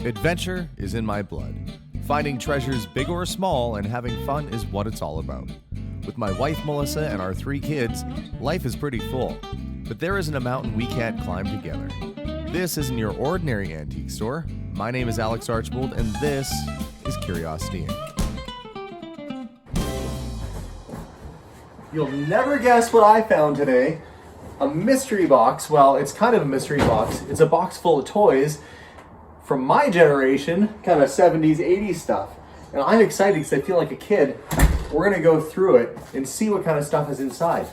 Adventure is in my blood. Finding treasures big or small and having fun is what it's all about. With my wife Melissa and our 3 kids, life is pretty full. But there isn't a mountain we can't climb together. This isn't your ordinary antique store. My name is Alex Archbold and this is Curiosity Inc. You'll never guess what I found today. A mystery box. Well, it's kind of a mystery box. It's a box full of toys from my generation, kind of 70s, 80s stuff. And I'm excited because I feel like a kid. We're gonna go through it and see what kind of stuff is inside.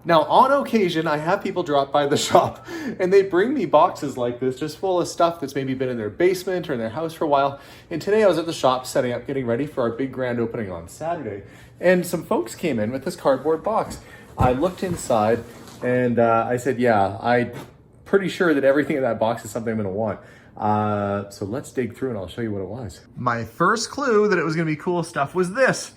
Now, on occasion, I have people drop by the shop and they bring me boxes like this, just full of stuff that's maybe been in their basement or in their house for a while. And today I was at the shop setting up, getting ready for our big grand opening on Saturday. And some folks came in with this cardboard box. I looked inside and I said, yeah, I'm pretty sure that everything in that box is something I'm gonna want. So let's dig through and I'll show you what it was. My first clue that it was gonna be cool stuff was this.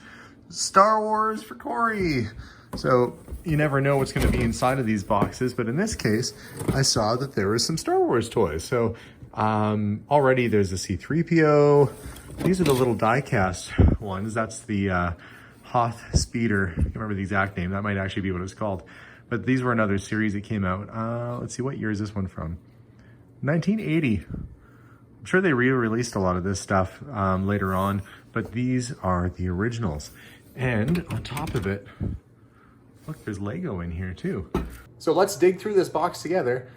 Star Wars for Corey. So you never know what's going to be inside of these boxes, but in this case, I saw that there was some Star Wars toys. So already there's a C-3PO. These are the little die-cast ones. That's the Hoth Speeder. I can't remember the exact name. That might actually be what it's called. But these were another series that came out. Let's see, what year is this one from? 1980. I'm sure they re-released a lot of this stuff later on, but these are the originals. And on top of it, look, there's Lego in here too. So let's dig through this box together,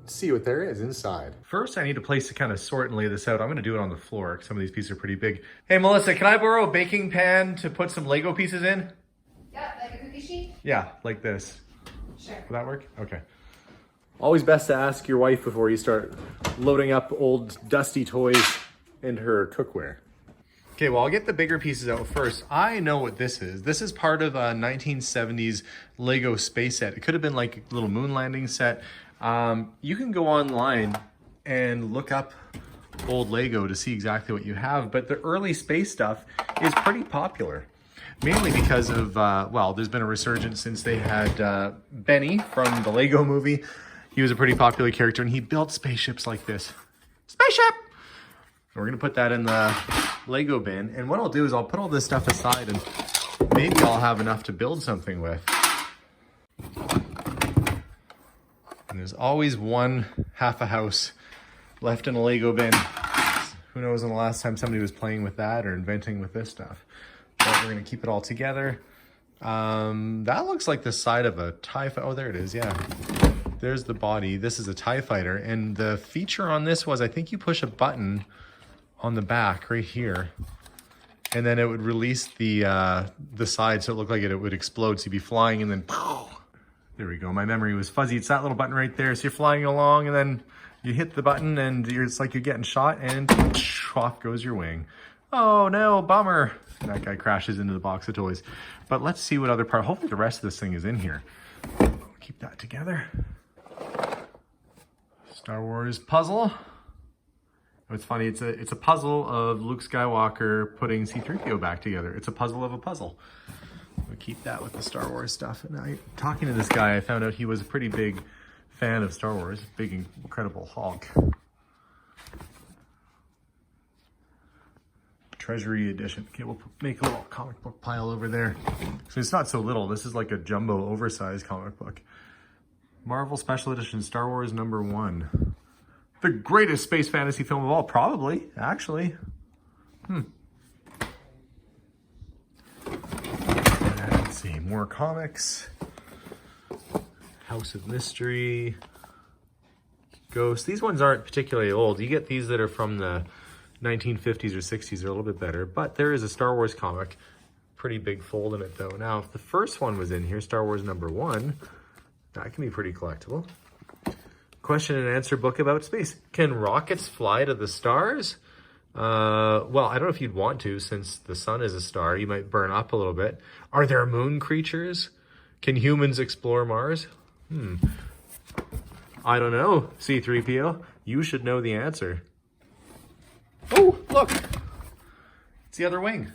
see what there is inside. First, I need a place to kind of sort and lay this out. I'm gonna do it on the floor because some of these pieces are pretty big. Hey, Melissa, can I borrow a baking pan to put some Lego pieces in? Yeah, like a cookie sheet? Yeah, like this. Sure. Will that work? Okay. Always best to ask your wife before you start loading up old dusty toys into her cookware. Okay, well, I'll get the bigger pieces out first. I know what this is. This is part of a 1970s Lego space set. It could have been like a little moon landing set. You can go online and look up old Lego to see exactly what you have, but the early space stuff is pretty popular. Mainly because of, well, there's been a resurgence since they had Benny from the Lego movie. He was a pretty popular character and he built spaceships like this. Spaceship! We're gonna put that in the Lego bin. And what I'll do is I'll put all this stuff aside and maybe I'll have enough to build something with. And there's always one half a house left in a Lego bin. Who knows when the last time somebody was playing with that or inventing with this stuff. But we're gonna keep it all together. That looks like the side of a TIE Fighter. Oh, there it is, yeah. There's the body. This is a TIE Fighter. And the feature on this was, I think you push a button on the back right here, and then it would release the side so it looked like it would explode. So you'd be flying and then, pow! There we go. My memory was fuzzy. It's that little button right there. So you're flying along and then you hit the button and it's like you're getting shot and off goes your wing. Oh no, bummer. That guy crashes into the box of toys. But let's see what other part, hopefully the rest of this thing is in here. Keep that together. Star Wars puzzle. It's funny, it's a puzzle of Luke Skywalker putting C-3PO back together. It's a puzzle of a puzzle. We'll keep that with the Star Wars stuff. And talking to this guy, I found out he was a pretty big fan of Star Wars. Big, Incredible Hulk. Treasury edition. Okay, we'll make a little comic book pile over there. So it's not so little. This is like a jumbo oversized comic book. Marvel Special Edition Star Wars #1. The greatest space fantasy film of all, probably, actually. Let's see, more comics. House of Mystery. Ghost. These ones aren't particularly old. You get these that are from the 1950s or 60s. They're a little bit better. But there is a Star Wars comic. Pretty big fold in it, though. Now, if the first one was in here, Star Wars #1, that can be pretty collectible. Question and answer book about space. Can rockets fly to the stars? Well, I don't know if you'd want to, since the sun is a star. You might burn up a little bit. Are there moon creatures? Can humans explore Mars? I don't know, C-3PO. You should know the answer. Oh, look. It's the other wing.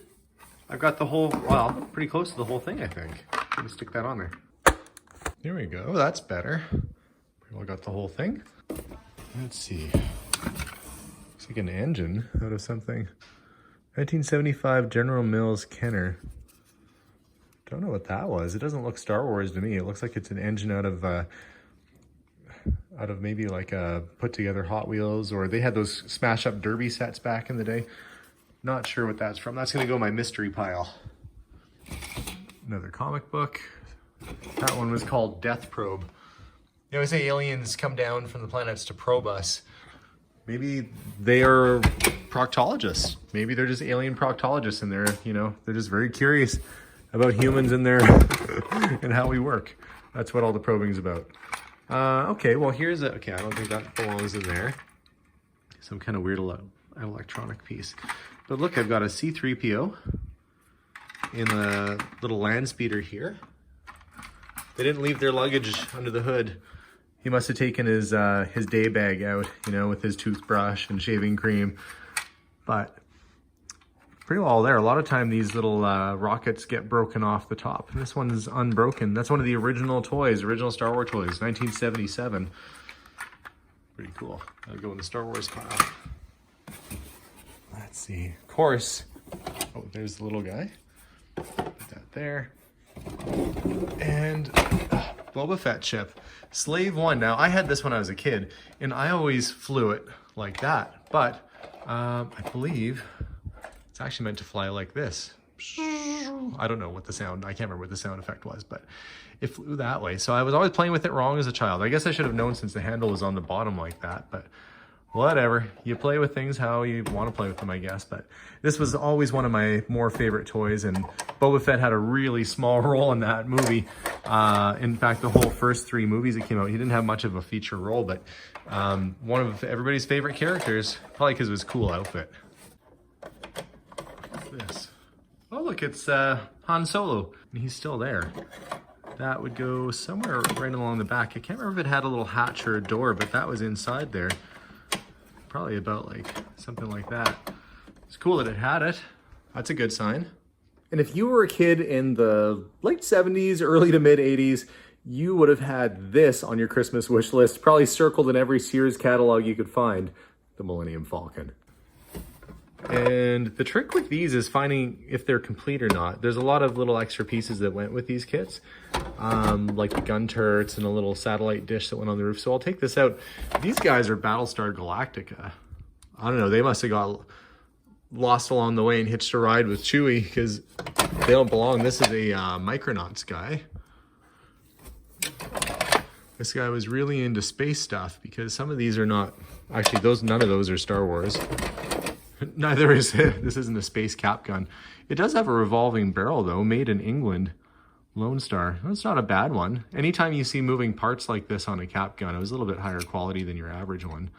I've got the whole, well, pretty close to the whole thing, I think. Let me stick that on there. There we go. That's better. Pretty well got the whole thing. Let's see. Looks Looks like an engine out of something. 1975 General Mills Kenner. Don't know what that was. It doesn't look Star Wars to me. It looks like it's an engine out of maybe like a put together Hot Wheels, or they had those smash up derby sets back in the day. Not sure what that's from. That's gonna go in my mystery pile. Another comic book. That one was called Death Probe. They always say aliens come down from the planets to probe us. Maybe they are proctologists. Maybe they're just alien proctologists, and they're just very curious about humans and their and how we work. That's what all the probing is about. Okay, well okay, I don't think that belongs in there. Some kind of weird electronic piece. But look, I've got a C-3PO in a little land speeder here. They didn't leave their luggage under the hood. He must have taken his day bag out, with his toothbrush and shaving cream. But pretty well there. A lot of time these little rockets get broken off the top. And this one is unbroken. That's one of the original toys, original Star Wars toys, 1977. Pretty cool. That'll go in the Star Wars pile. Let's see. Of course. Oh, there's the little guy. Put that there. And Boba Fett ship. Slave 1. Now, I had this when I was a kid, and I always flew it like that. But I believe it's actually meant to fly like this. I don't know what the sound, I can't remember what the sound effect was, but it flew that way. So I was always playing with it wrong as a child. I guess I should have known since the handle was on the bottom like that, but whatever. You play with things how you want to play with them, I guess. But this was always one of my more favorite toys, and Boba Fett had a really small role in that movie. In fact, the whole first 3 movies that came out, he didn't have much of a feature role, but one of everybody's favorite characters, probably because of his cool outfit. This. Oh, look, it's Han Solo, and he's still there. That would go somewhere right along the back. I can't remember if it had a little hatch or a door, but that was inside there. Probably about like something like that. It's cool that it had it. That's a good sign. And if you were a kid in the late 70s, early to mid 80s, you would have had this on your Christmas wish list, probably circled in every Sears catalog you could find, the Millennium Falcon. And the trick with these is finding if they're complete or not. There's a lot of little extra pieces that went with these kits, like the gun turrets and a little satellite dish that went on the roof. So I'll take this out. These guys are Battlestar Galactica. I don't know, they must have got lost along the way and hitched a ride with Chewie, because they don't belong. This is a Micronauts guy. This guy was really into space stuff, because some of these are not, actually none of those are Star Wars. Neither is it. This isn't a space cap gun. It does have a revolving barrel though, made in England. Lone Star. That's not a bad one. Anytime you see moving parts like this on a cap gun, it was a little bit higher quality than your average one.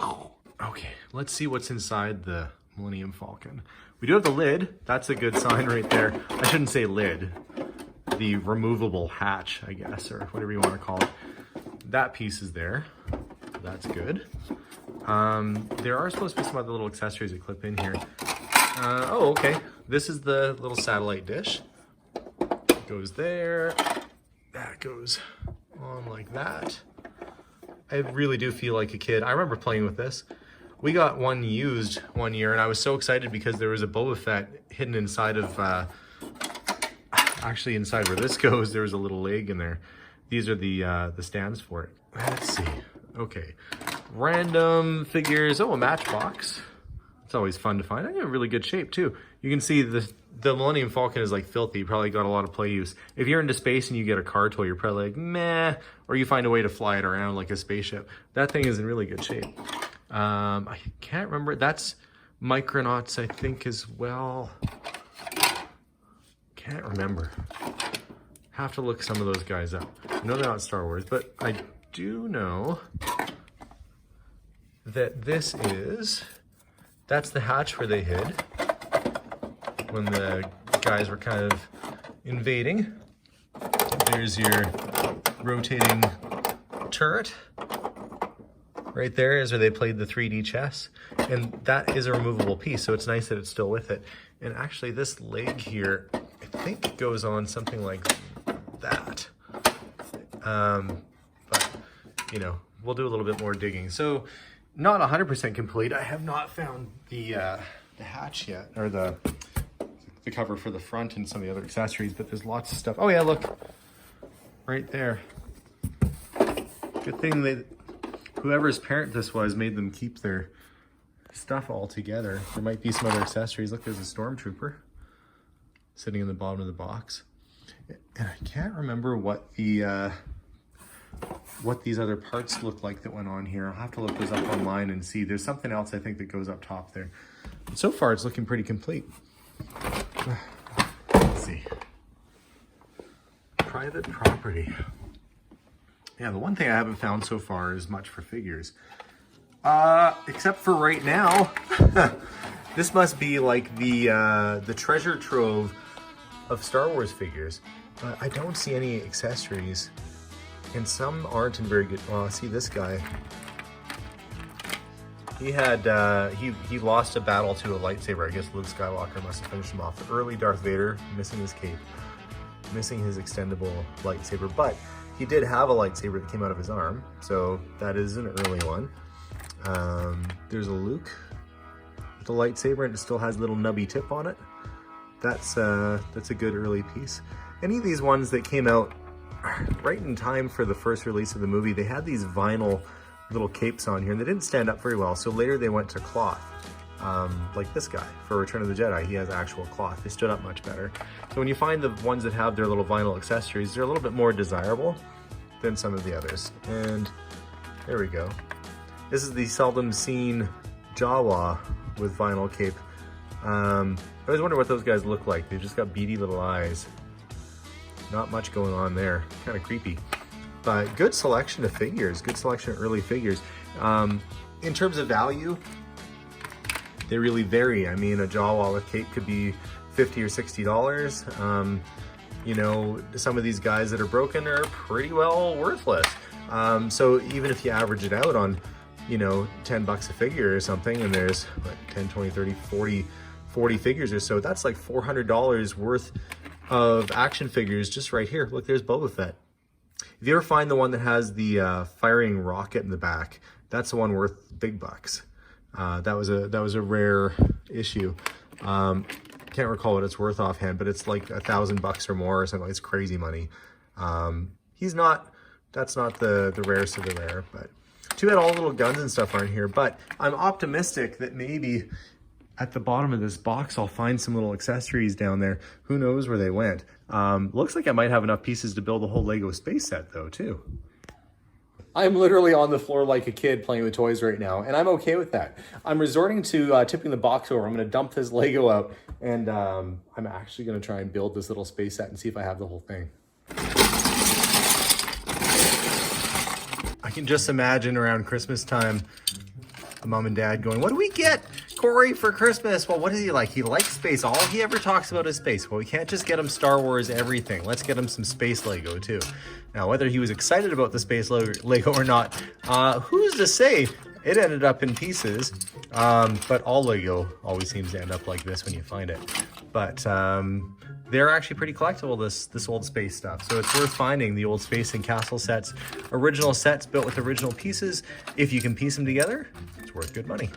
Okay, let's see what's inside the Millennium Falcon. We do have the lid. That's a good sign right there. I shouldn't say lid. The removable hatch, I guess, or whatever you want to call it. That piece is there. That's good. There are supposed to be some other little accessories that clip in here. Oh, okay. This is the little satellite dish. It goes there. That goes on like that. I really do feel like a kid. I remember playing with this. We got one used one year, and I was so excited because there was a Boba Fett hidden inside of, actually inside where this goes, there was a little leg in there. These are the stands for it. Let's see. Okay. Random figures. Oh, a Matchbox. It's always fun to find. I'm in really good shape too. You can see the Millennium Falcon is like filthy. Probably got a lot of play use. If you're into space and you get a car toy, you're probably like, meh. Or you find a way to fly it around like a spaceship. That thing is in really good shape. I can't remember. That's Micronauts, I think, as well. Can't remember. Have to look some of those guys up. I know they're not Star Wars, but I do know that that's the hatch where they hid when the guys were kind of invading. There's your rotating turret. Right there is where they played the 3D chess. And that is a removable piece, so it's nice that it's still with it. And actually this leg here, I think goes on something like that. But, you know, we'll do a little bit more digging. So not 100% complete. I have not found the hatch yet, or the cover for the front and some of the other accessories, but there's lots of stuff. Oh yeah, look, right there. Good thing that whoever's parent this was made them keep their stuff all together. There might be some other accessories. Look, there's a stormtrooper sitting in the bottom of the box. And I can't remember what the what these other parts look like that went on here. I'll have to look those up online and see. There's something else I think that goes up top there. But so far it's looking pretty complete. Let's see. Private property. Yeah, the one thing I haven't found so far is much for figures. Except for right now. This must be like the treasure trove of Star Wars figures. But I don't see any accessories. And some aren't in very good. Well, see this guy. He had he lost a battle to a lightsaber. I guess Luke Skywalker must have finished him off. The early Darth Vader, missing his cape, missing his extendable lightsaber, but he did have a lightsaber that came out of his arm, so that is an early one. There's a Luke with a lightsaber, and it still has a little nubby tip on it. That's a good early piece. Any of these ones that came out right in time for the first release of the movie, they had these vinyl little capes on here, and they didn't stand up very well, so later they went to cloth, like this guy for Return of the Jedi. He has actual cloth. They stood up much better. So when you find the ones that have their little vinyl accessories, they're a little bit more desirable than some of the others. And there we go. This is the seldom seen Jawa with vinyl cape. I always wonder what those guys look like. They've just got beady little eyes. Not much going on there. Kind of creepy. But good selection of figures. Good selection of early figures. In terms of value, they really vary. I mean, a Jawa with cape could be $50 or $60. You know, some of these guys that are broken are pretty well worthless. So even if you average it out on, you know, 10 bucks a figure or something, and there's what, 10, 20, 30, 40 figures or so, that's like $400 worth of action figures just right here. Look, there's Boba Fett. If you ever find the one that has the firing rocket in the back, that's the one worth big bucks. That was a rare issue. Can't recall what it's worth offhand, but it's like $1,000 or more or something. It's crazy money. That's not the rarest of the rare, but too bad all the little guns and stuff aren't here. But I'm optimistic that maybe at the bottom of this box I'll find some little accessories down there. Who knows where they went. Looks like I might have enough pieces to build a whole Lego space set though too. I'm literally on the floor like a kid playing with toys right now, and I'm okay with that. I'm resorting to tipping the box over. I'm going to dump this Lego out, and I'm actually going to try and build this little space set and see if I have the whole thing. I can just imagine around Christmas time, mom and dad going, "What do we get Corey for Christmas?" Well, what does he like? He likes space. All he ever talks about is space. Well, we can't just get him Star Wars everything. Let's get him some space Lego too. Now, whether he was excited about the space Lego or not, who's to say? It ended up in pieces, but all Lego always seems to end up like this when you find it. But they're actually pretty collectible, this old space stuff. So it's worth finding the old space and castle sets, original sets built with original pieces. If you can piece them together, it's worth good money.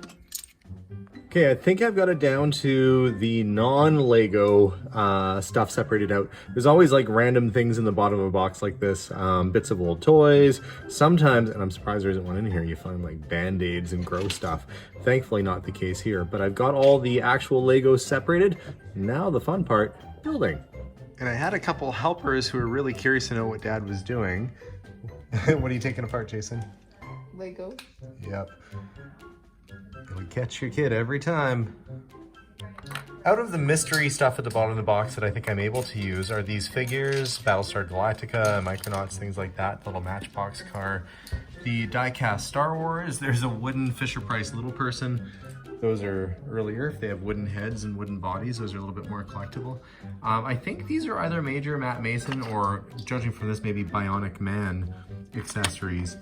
Okay, I think I've got it down to the non-Lego stuff separated out. There's always like random things in the bottom of a box like this, bits of old toys. Sometimes, and I'm surprised there isn't one in here, you find like Band-Aids and gross stuff. Thankfully not the case here, but I've got all the actual Legos separated. Now the fun part, building. And I had a couple helpers who were really curious to know what Dad was doing. What are you taking apart, Jason? Lego. Yep. It'll catch your kid every time. Out of the mystery stuff at the bottom of the box that I think I'm able to use are these figures, Battlestar Galactica, Micronauts, things like that, the little Matchbox car. The die-cast Star Wars, there's a wooden Fisher-Price Little Person. Those are earlier. If they have wooden heads and wooden bodies, those are a little bit more collectible. I think these are either Major Matt Mason or, judging from this, maybe Bionic Man accessories.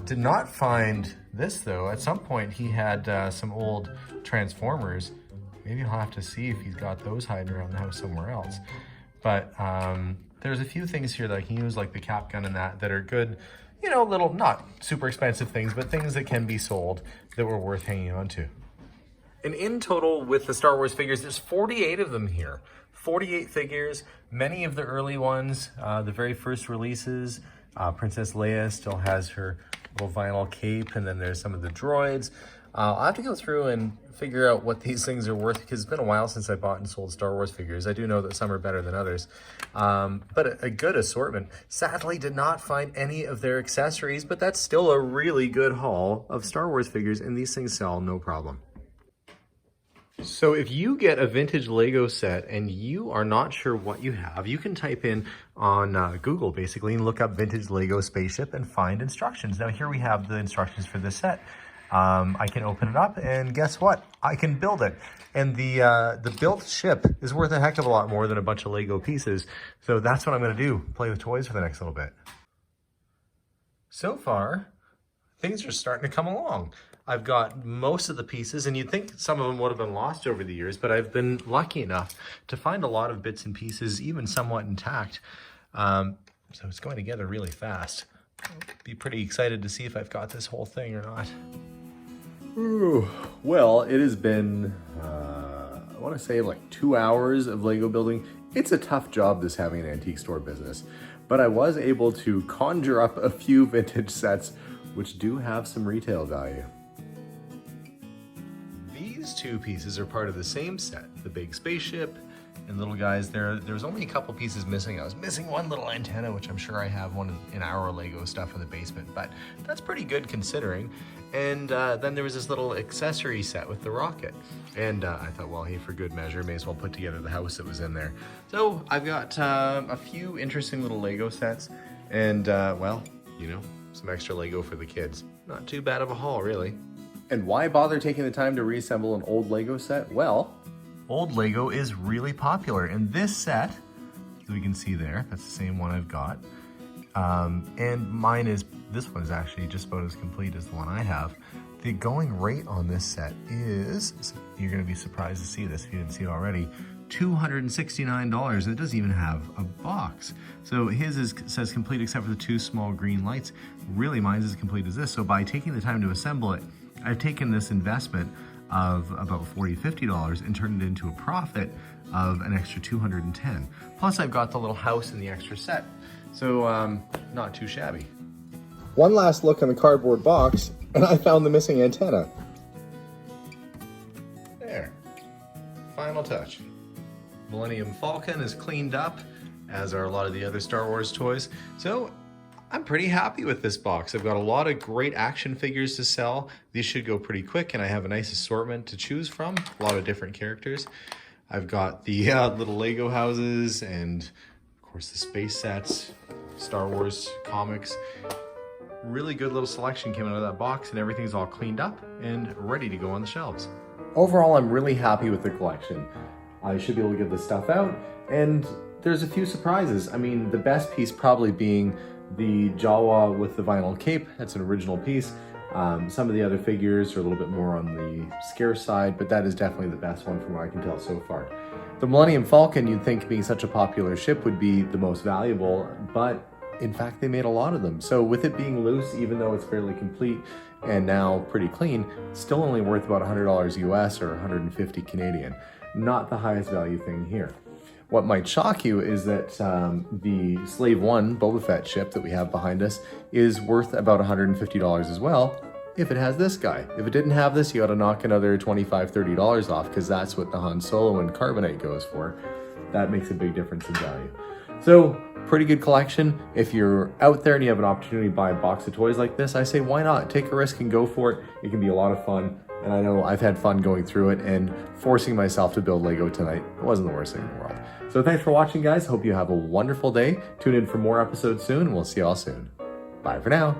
Did not find this though. At some point he had some old Transformers. Maybe I'll have to see if he's got those hiding around the house somewhere else. But there's a few things here that I can use, like the cap gun and that are good, you know, little, not super expensive things, but things that can be sold that were worth hanging on to. And in total with the Star Wars figures, there's 48 of them here. 48 figures, many of the early ones, the very first releases. Princess Leia still has her little vinyl cape, and then there's some of the droids. I'll have to go through and figure out what these things are worth, because it's been a while since I bought and sold Star Wars figures. I do know that some are better than others, but a good assortment. Sadly, did not find any of their accessories, but that's still a really good haul of Star Wars figures, and these things sell no problem. So if you get a vintage Lego set and you are not sure what you have, you can type in on Google basically and look up vintage Lego spaceship and find instructions. Now here we have the instructions for this set. I can open it up and guess what? I can build it. And the built ship is worth a heck of a lot more than a bunch of Lego pieces. So that's what I'm gonna do, play with toys for the next little bit. So far, things are starting to come along. I've got most of the pieces, and you'd think some of them would have been lost over the years, but I've been lucky enough to find a lot of bits and pieces, even somewhat intact. So it's going together really fast. I'll be pretty excited to see if I've got this whole thing or not. Ooh, well, it has been, I want to say like 2 hours of Lego building. It's a tough job, this having an antique store business, but I was able to conjure up a few vintage sets which do have some retail value. These two pieces are part of the same set, the big spaceship and little guys. There's only a couple pieces missing. I was missing one little antenna, which I'm sure I have one in our Lego stuff in the basement, but that's pretty good considering. And then there was this little accessory set with the rocket. And I thought, well, hey, for good measure, may as well put together the house that was in there. So I've got a few interesting little Lego sets and, well, you know, some extra Lego for the kids. Not too bad of a haul, really. And why bother taking the time to reassemble an old Lego set? Well, old Lego is really popular. And this set, as we can see there, that's the same one I've got. And mine is, this one is actually just about as complete as the one I have. The going rate on this set is, you're gonna be surprised to see this if you didn't see it already, $269, and it doesn't even have a box. So his says complete except for the two small green lights. Really, mine's as complete as this. So by taking the time to assemble it, I've taken this investment of about $40, $50 and turned it into a profit of an extra $210. Plus I've got the little house in the extra set. So not too shabby. One last look on the cardboard box and I found the missing antenna. There, final touch. Millennium Falcon is cleaned up, as are a lot of the other Star Wars toys. So I'm pretty happy with this box. I've got a lot of great action figures to sell. These should go pretty quick, and I have a nice assortment to choose from, a lot of different characters. I've got the little Lego houses and, of course, the space sets, Star Wars comics. Really good little selection came out of that box, and everything's all cleaned up and ready to go on the shelves. Overall, I'm really happy with the collection. I should be able to get this stuff out, and there's a few surprises. I mean, the best piece probably being the Jawa with the vinyl cape. That's an original piece. Some of the other figures are a little bit more on the scarce side, but that is definitely the best one from what I can tell so far. The Millennium Falcon, you'd think being such a popular ship would be the most valuable, but in fact, they made a lot of them. So with it being loose, even though it's fairly complete and now pretty clean, it's still only worth about $100 US or 150 Canadian. Not the highest value thing here. What might shock you is that the Slave 1 Boba Fett ship that we have behind us is worth about $150 as well, if it has this guy. If it didn't have this, you gotta knock another $25, $30 off, because that's what the Han Solo and Carbonite goes for. That makes a big difference in value. So, pretty good collection. If you're out there and you have an opportunity to buy a box of toys like this, I say why not? Take a risk and go for it. It can be a lot of fun. And I know I've had fun going through it, and forcing myself to build Lego tonight, it wasn't the worst thing in the world. So thanks for watching, guys. Hope you have a wonderful day. Tune in for more episodes soon, and we'll see you all soon. Bye for now.